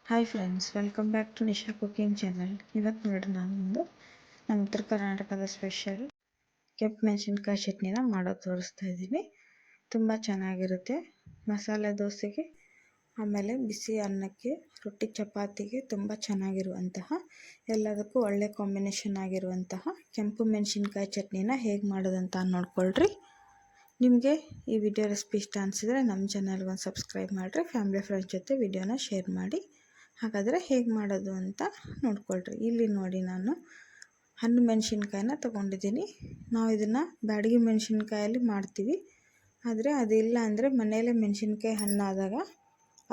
Hi friends, welcome back to Nisha cooking channel. ಇವತ್ತು ನೋಡಿ ನಾನೊಂದು ನಮ್ಮ ಉತ್ತರ ಕರ್ನಾಟಕದ ಸ್ಪೆಷಲ್ ಕೆಂಪು ಮೆಣಸಿನ್ಕಾಯಿ ಚಟ್ನಿನ ಮಾಡೋದು ತೋರಿಸ್ತಾ ಇದ್ದೀನಿ. ತುಂಬ ಚೆನ್ನಾಗಿರುತ್ತೆ. ಮಸಾಲೆ ದೋಸೆಗೆ, ಆಮೇಲೆ ಬಿಸಿ ಅನ್ನಕ್ಕೆ, ರೊಟ್ಟಿ ಚಪಾತಿಗೆ ತುಂಬ ಚೆನ್ನಾಗಿರುವಂತಹ, ಎಲ್ಲದಕ್ಕೂ ಒಳ್ಳೆ ಕಾಂಬಿನೇಷನ್ ಆಗಿರುವಂತಹ ಕೆಂಪು ಮೆಣಸಿನ್ಕಾಯಿ ಚಟ್ನಿನ ಹೇಗೆ ಮಾಡೋದಂತ ನೋಡ್ಕೊಳ್ರಿ. ನಿಮಗೆ ಈ ವಿಡಿಯೋ ರೆಸಿಪಿ ಇಷ್ಟ ಅನಿಸಿದರೆ ನಮ್ಮ ಚಾನಲ್ಗೆ ಒಂದು ಸಬ್ಸ್ಕ್ರೈಬ್ ಮಾಡಿರಿ. ಫ್ಯಾಮಿಲಿ ಫ್ರೆಂಡ್ಸ್ ಜೊತೆ ವಿಡಿಯೋನ ಶೇರ್ ಮಾಡಿ. ಹಾಗಾದರೆ ಹೇಗೆ ಮಾಡೋದು ಅಂತ ನೋಡ್ಕೊಳ್ರಿ. ಇಲ್ಲಿ ನೋಡಿ, ನಾನು ಹಣ್ಣು ಮೆಣಸಿನ್ಕಾಯಿನ ತೊಗೊಂಡಿದ್ದೀನಿ. ನಾವು ಇದನ್ನು ಬ್ಯಾಡಗಿ ಮೆಣಸಿನ್ಕಾಯಲ್ಲಿ ಮಾಡ್ತೀವಿ, ಆದರೆ ಅದಿಲ್ಲ ಅಂದರೆ ಮನೆಯಲ್ಲೇ ಮೆಣಸಿನ್ಕಾಯಿ ಹಣ್ಣಾದಾಗ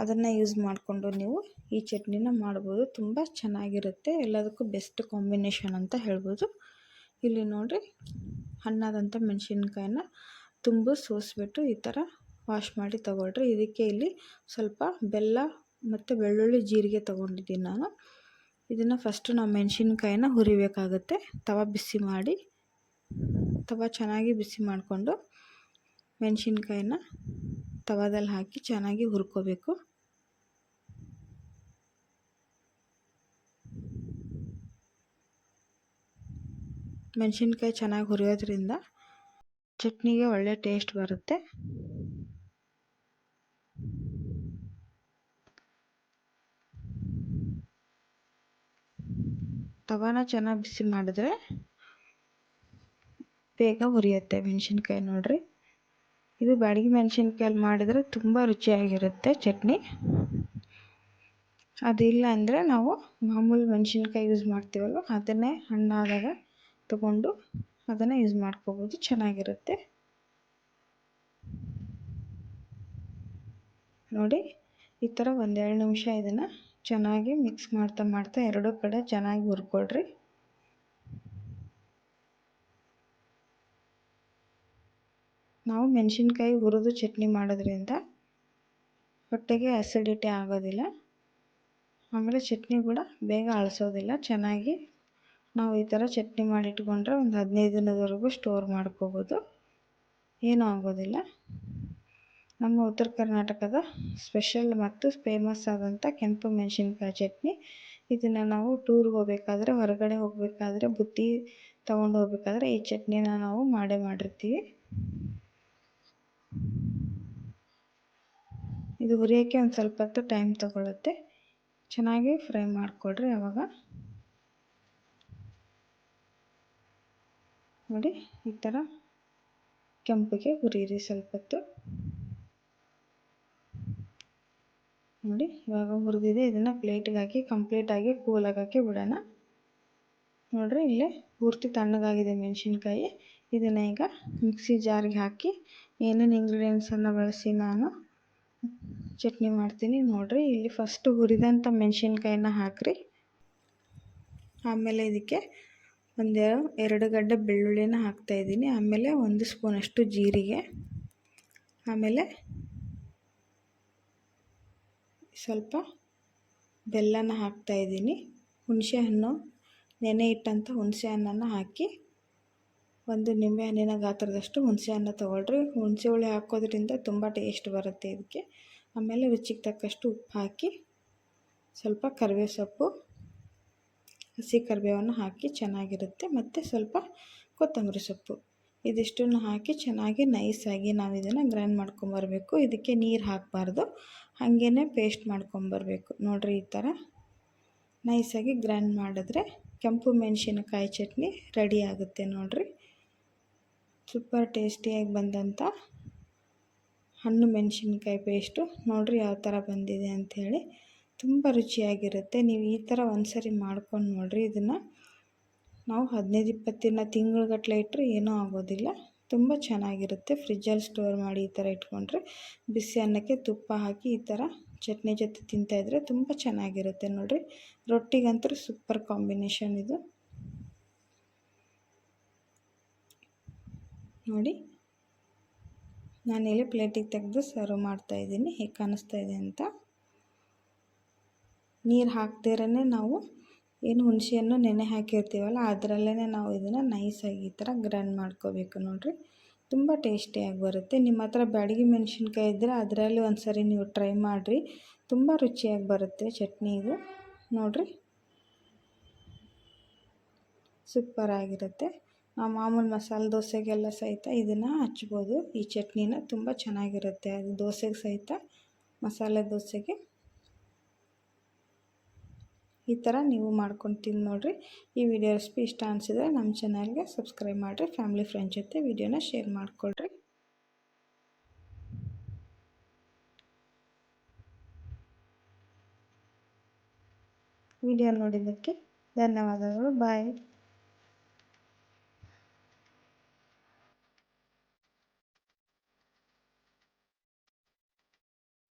ಅದನ್ನು ಯೂಸ್ ಮಾಡಿಕೊಂಡು ನೀವು ಈ ಚಟ್ನಿನ ಮಾಡ್ಬೋದು. ತುಂಬ ಚೆನ್ನಾಗಿರುತ್ತೆ. ಎಲ್ಲದಕ್ಕೂ ಬೆಸ್ಟ್ ಕಾಂಬಿನೇಷನ್ ಅಂತ ಹೇಳ್ಬೋದು. ಇಲ್ಲಿ ನೋಡಿರಿ, ಹಣ್ಣಾದಂಥ ಮೆಣಸಿನ್ಕಾಯಿನ ಸೋಸಿಬಿಟ್ಟು ಈ ಥರ ವಾಶ್ ಮಾಡಿ ತಗೊಳ್ರಿ. ಇದಕ್ಕೆ ಇಲ್ಲಿ ಸ್ವಲ್ಪ ಬೆಲ್ಲ ಮತ್ತು ಬೆಳ್ಳುಳ್ಳಿ, ಜೀರಿಗೆ ತೊಗೊಂಡಿದ್ದೀನಿ ನಾನು. ಇದನ್ನು ಫಸ್ಟು ನಾವು ಮೆಣಸಿನ್ಕಾಯಿನ ಹುರಿಬೇಕಾಗುತ್ತೆ. ಬಿಸಿ ಮಾಡಿ, ಚೆನ್ನಾಗಿ ಬಿಸಿ ಮಾಡಿಕೊಂಡು ಮೆಣಸಿನ್ಕಾಯಿನ ತವಾದಲ್ಲಿ ಹಾಕಿ ಚೆನ್ನಾಗಿ ಹುರ್ಕೋಬೇಕು. ಮೆಣಸಿನ್ಕಾಯಿ ಚೆನ್ನಾಗಿ ಹುರಿಯೋದ್ರಿಂದ ಚಟ್ನಿಗೆ ಒಳ್ಳೆ ಟೇಸ್ಟ್ ಬರುತ್ತೆ. ತವಾನ ಚೆನ್ನಾಗಿ ಬಿಸಿ ಮಾಡಿದ್ರೆ ಬೇಗ ಹುರಿಯುತ್ತೆ ಮೆಣಸಿನ್ಕಾಯಿ. ನೋಡಿರಿ, ಇದು ಬ್ಯಾಡಗಿ ಮೆಣಸಿನ್ಕಾಯಲ್ಲಿ ಮಾಡಿದರೆ ತುಂಬ ರುಚಿಯಾಗಿರುತ್ತೆ ಚಟ್ನಿ. ಅದಿಲ್ಲ ಅಂದರೆ ನಾವು ಮಾಮೂಲು ಮೆಣಸಿನ್ಕಾಯಿ ಯೂಸ್ ಮಾಡ್ತೀವಲ್ವ, ಅದನ್ನೇ ಹಣ್ಣಾದಾಗ ತಗೊಂಡು ಅದನ್ನು ಯೂಸ್ ಮಾಡ್ಕೋಬೋದು, ಚೆನ್ನಾಗಿರುತ್ತೆ. ನೋಡಿ, ಈ ಥರ 1-2 ನಿಮಿಷ ಇದನ್ನು ಚೆನ್ನಾಗಿ ಮಿಕ್ಸ್ ಮಾಡ್ತಾ ಎರಡೂ ಕಡೆ ಚೆನ್ನಾಗಿ ಹುರ್ಕೊಳ್ರಿ. ನಾವು ಮೆಣಸಿನ್ಕಾಯಿ ಹುರಿದು ಚಟ್ನಿ ಮಾಡೋದ್ರಿಂದ ಹೊಟ್ಟೆಗೆ ಅಸಿಡಿಟಿ ಆಗೋದಿಲ್ಲ, ಆಮೇಲೆ ಚಟ್ನಿ ಕೂಡ ಬೇಗ ಅಳಿಸೋದಿಲ್ಲ. ಚೆನ್ನಾಗಿ ನಾವು ಈ ಥರ ಚಟ್ನಿ ಮಾಡಿಟ್ಕೊಂಡ್ರೆ ಒಂದು 15 ದಿನದವರೆಗೂ ಸ್ಟೋರ್ ಮಾಡ್ಕೋಬೋದು, ಏನೂ ಆಗೋದಿಲ್ಲ. ನಮ್ಮ ಉತ್ತರ ಕರ್ನಾಟಕದ ಸ್ಪೆಷಲ್ ಮತ್ತು ಫೇಮಸ್ ಆದಂಥ ಕೆಂಪು ಮೆಣಸಿನ್ಕಾಯಿ ಚಟ್ನಿ. ಇದನ್ನು ನಾವು ಟೂರ್ಗೆ ಹೋಗ್ಬೇಕಾದ್ರೆ, ಹೊರಗಡೆ ಹೋಗಬೇಕಾದ್ರೆ, ಬುತ್ತಿ ತೊಗೊಂಡು ಹೋಗ್ಬೇಕಾದ್ರೆ ಈ ಚಟ್ನಿನ ನಾವು ಮಾಡಿರ್ತೀವಿ. ಇದು ಹುರಿಯೋಕ್ಕೆ ಒಂದು ಸ್ವಲ್ಪ ಹೊತ್ತು ಟೈಮ್ ತಗೊಳುತ್ತೆ. ಚೆನ್ನಾಗಿ ಫ್ರೈ ಮಾಡಿಕೊಡ್ರಿ. ಆವಾಗ ನೋಡಿ, ಈ ಥರ ಕೆಂಪಿಗೆ ಹುರಿಯಿರಿ ಸ್ವಲ್ಪ ಹೊತ್ತು. ನೋಡಿ, ಇವಾಗ ಹುರಿದಿದೆ. ಇದನ್ನು ಪ್ಲೇಟಿಗೆ ಹಾಕಿ ಕಂಪ್ಲೀಟಾಗಿ ಕೂಲ್ ಆಗೋಕ್ಕೆ ಬಿಡೋಣ. ನೋಡಿರಿ, ಇಲ್ಲೇ ಪೂರ್ತಿ ತಣ್ಣಗಾಗಿದೆ ಮೆಣಸಿನ್ಕಾಯಿ. ಇದನ್ನು ಈಗ ಮಿಕ್ಸಿ ಜಾರ್ಗೆ ಹಾಕಿ ಏನೇನು ಇಂಗ್ರೀಡಿಯೆಂಟ್ಸನ್ನು ಬಳಸಿ ನಾನು ಚಟ್ನಿ ಮಾಡ್ತೀನಿ ನೋಡಿರಿ. ಇಲ್ಲಿ ಫಸ್ಟು ಹುರಿದಂಥ ಮೆಣಸಿನ್ಕಾಯಿನ ಹಾಕಿರಿ. ಆಮೇಲೆ ಇದಕ್ಕೆ 2 ಗಡ್ಡೆ ಬೆಳ್ಳುಳ್ಳಿನ ಹಾಕ್ತಾಯಿದ್ದೀನಿ. ಆಮೇಲೆ 1 ಸ್ಪೂನಷ್ಟು ಜೀರಿಗೆ, ಆಮೇಲೆ ಸ್ವಲ್ಪ ಬೆಲ್ಲನ ಹಾಕ್ತಾಯಿದ್ದೀನಿ. ಹುಣಸೆಹಣ್ಣು, ನೆನೆ ಇಟ್ಟಂಥ ಹುಣಸೆ ಹಣ್ಣನ್ನು ಹಾಕಿ, 1 ನಿಂಬೆ ಹಣ್ಣಿನ ಗಾತ್ರದಷ್ಟು ಹುಣಸೆ ಹಣ್ಣು ತೊಗೊಳ್ರಿ. ಹುಣಸೆ ಹುಳಿ ಹಾಕೋದ್ರಿಂದ ತುಂಬ ಟೇಸ್ಟ್ ಬರುತ್ತೆ ಇದಕ್ಕೆ. ಆಮೇಲೆ ರುಚಿಗೆ ತಕ್ಕಷ್ಟು ಉಪ್ಪು ಹಾಕಿ, ಸ್ವಲ್ಪ ಕರಿಬೇವು ಸೊಪ್ಪು, ಹಸಿ ಕರಿಬೇವನ್ನು ಹಾಕಿ ಚೆನ್ನಾಗಿರುತ್ತೆ. ಮತ್ತು ಸ್ವಲ್ಪ ಕೊತ್ತಂಬರಿ ಸೊಪ್ಪು, ಇದಿಷ್ಟನ್ನು ಹಾಕಿ ಚೆನ್ನಾಗಿ ನೈಸಾಗಿ ನಾವು ಇದನ್ನು ಗ್ರೈಂಡ್ ಮಾಡ್ಕೊಂಬರ್ಬೇಕು. ಇದಕ್ಕೆ ನೀರು ಹಾಕಬಾರ್ದು, ಹಾಗೇ ಪೇಸ್ಟ್ ಮಾಡ್ಕೊಂಬರ್ಬೇಕು. ನೋಡಿರಿ, ಈ ಥರ ನೈಸಾಗಿ ಗ್ರೈಂಡ್ ಮಾಡಿದ್ರೆ ಕೆಂಪು ಮೆಣಸಿನಕಾಯಿ ಚಟ್ನಿ ರೆಡಿ ಆಗುತ್ತೆ. ನೋಡಿರಿ, ಸೂಪರ್ ಟೇಸ್ಟಿಯಾಗಿ ಬಂದಂಥ ಹಣ್ಣು ಮೆಣಸಿನ್ಕಾಯಿ ಪೇಸ್ಟು ನೋಡಿರಿ ಯಾವ ಥರ ಬಂದಿದೆ ಅಂಥೇಳಿ. ತುಂಬ ರುಚಿಯಾಗಿರುತ್ತೆ. ನೀವು ಈ ಥರ ಒಂದ್ಸರಿ ಮಾಡ್ಕೊಂಡು ನೋಡಿರಿ. ಇದನ್ನು ನಾವು 15-20 ದಿನ, ತಿಂಗಳುಗಟ್ಟಲೆ ಇಟ್ಟರೆ ಏನೂ ಆಗೋದಿಲ್ಲ. ತುಂಬ ಚೆನ್ನಾಗಿರುತ್ತೆ. ಫ್ರಿಜ್ಜಲ್ಲಿ ಸ್ಟೋರ್ ಮಾಡಿ ಈ ಥರ ಇಟ್ಕೊಂಡ್ರೆ ಬಿಸಿ ಅನ್ನಕ್ಕೆ ತುಪ್ಪ ಹಾಕಿ ಈ ಥರ ಚಟ್ನಿ ಜೊತೆ ತಿಂತಾಯಿದ್ರೆ ತುಂಬ ಚೆನ್ನಾಗಿರುತ್ತೆ. ನೋಡಿರಿ, ರೊಟ್ಟಿಗಂತೂ ಸೂಪರ್ ಕಾಂಬಿನೇಷನ್ ಇದು. ನೋಡಿ, ನಾನಿಲ್ಲಿ ಪ್ಲೇಟಿಗೆ ತೆಗೆದು ಸರ್ವ್ ಮಾಡ್ತಾಯಿದ್ದೀನಿ. ಹೇಗೆ ಕಾಣಿಸ್ತಾ ಇದೆ ಅಂತ. ನೀರು ಹಾಕ್ದಿರೇ ನಾವು ಏನು ಹುಣಸೆಹಣ್ಣು ನೆನೆ ಹಾಕಿರ್ತೀವಲ್ಲ, ಅದರಲ್ಲೇ ನಾವು ಇದನ್ನು ನೈಸಾಗಿ ಈ ಥರ ಗ್ರೈಂಡ್ ಮಾಡ್ಕೋಬೇಕು. ನೋಡಿರಿ, ತುಂಬ ಟೇಸ್ಟಿಯಾಗಿ ಬರುತ್ತೆ. ನಿಮ್ಮ ಹತ್ರ ಬ್ಯಾಡಗಿ ಮೆಣಸಿನ್ಕಾಯಿ ಇದ್ದರೆ ಅದರಲ್ಲಿ ಒಂದು ಸರಿ ನೀವು ಟ್ರೈ ಮಾಡಿರಿ. ತುಂಬ ರುಚಿಯಾಗಿ ಬರುತ್ತೆ ಚಟ್ನಿ ಇದು ನೋಡಿರಿ, ಸೂಪರಾಗಿರುತ್ತೆ. ನಾವು ಮಾಮೂಲು ಮಸಾಲೆ ದೋಸೆಗೆಲ್ಲ ಸಹಿತ ಇದನ್ನು ಹಚ್ಬೋದು. ಈ ಚಟ್ನಿನ ತುಂಬ ಚೆನ್ನಾಗಿರುತ್ತೆ, ಅದು ದೋಸೆಗೆ ಸಹಿತ, ಮಸಾಲೆ ದೋಸೆಗೆ ಈ ಥರ ನೀವು ಮಾಡ್ಕೊಂಡು ತಿಂದು ನೋಡಿರಿ. ಈ ವಿಡಿಯೋ ರೆಸಿಪಿ ಇಷ್ಟ ಅನಿಸಿದ್ರೆ ನಮ್ಮ ಚಾನಲ್ಗೆ ಸಬ್ಸ್ಕ್ರೈಬ್ ಮಾಡಿರಿ, ಫ್ಯಾಮಿಲಿ ಫ್ರೆಂಡ್ಸ್ ಜೊತೆ ವಿಡಿಯೋನ ಶೇರ್ ಮಾಡಿಕೊಳ್ರಿ. ವಿಡಿಯೋ ನೋಡಿದ್ದಕ್ಕೆ ಧನ್ಯವಾದಗಳು. ಬಾಯ್.